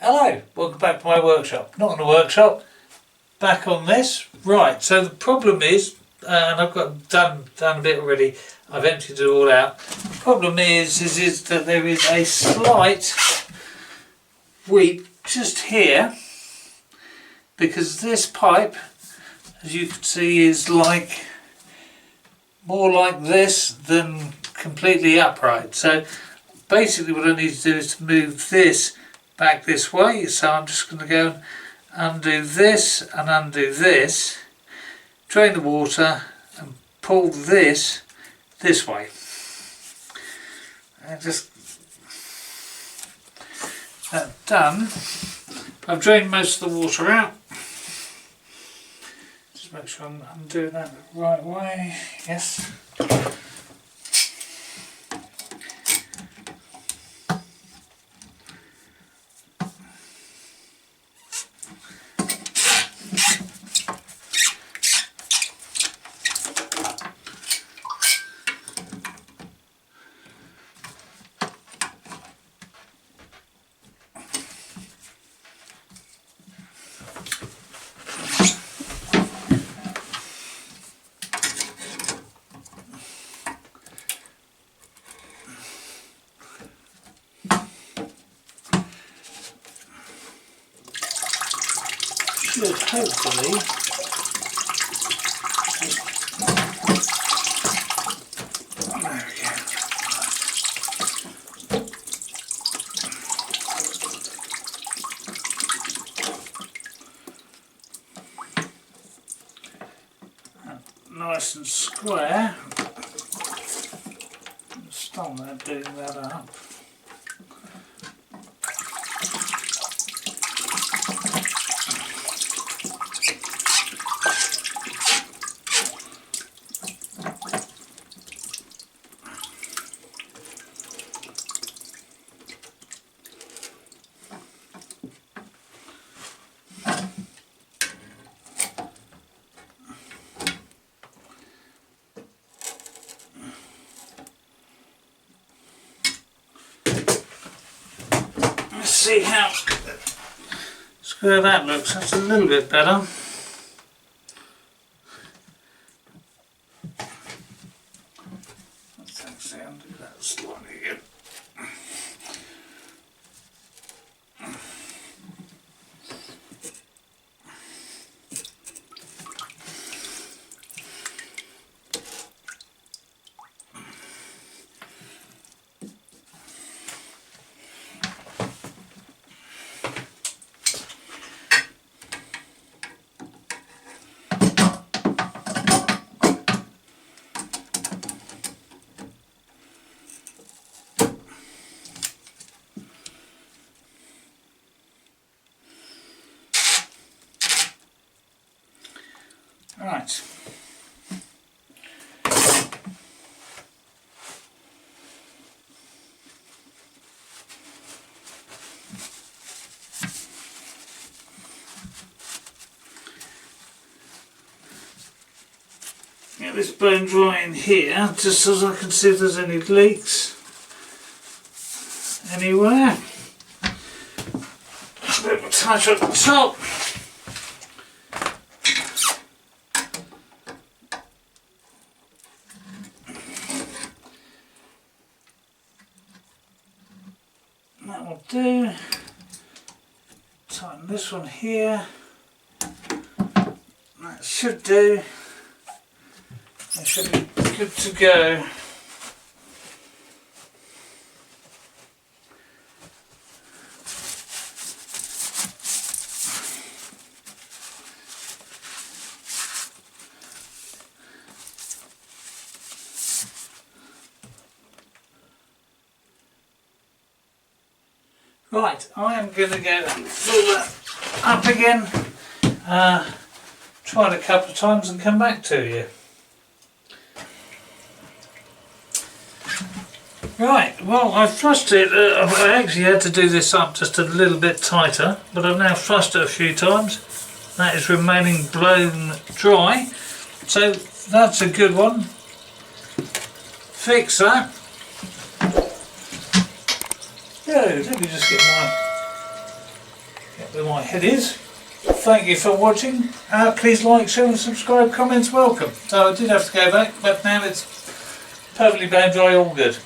Hello, welcome back to my workshop. Not on the workshop, back on this. Right, so the problem is, and I've got done a bit already, I've emptied it all out. The problem is that there is a slight weep just here, because this pipe, as you can see, is like more like this than completely upright. So basically what I need to do is to move this back this way. So I'm just going to go and undo this and undo this, drain the water and pull this way, and just that done. I've drained most of the water out. Just make sure I'm doing that the right way. Yes. Should hopefully there we go. Nice and square. Stop that doing that up. See how square that looks. That's a little bit better. Let's actually undo that slightly again. Right. Get this bone dry in here, just so I can see if there's any leaks anywhere. A bit of a touch at the top. That will do. Tighten this one here. That should do. That should be good to go. Right, I am going to go and fill that up again, try it a couple of times and come back to you. Right, well I've flushed it, I actually had to do this up just a little bit tighter, but I've now flushed it a few times. That is remaining blown dry, so that's a good one. Fix that. Let me just get my Get where my head is. Thank you for watching. Please like, share and subscribe. Comments welcome. So I did have to go back, but now it's perfectly bone dry, all good.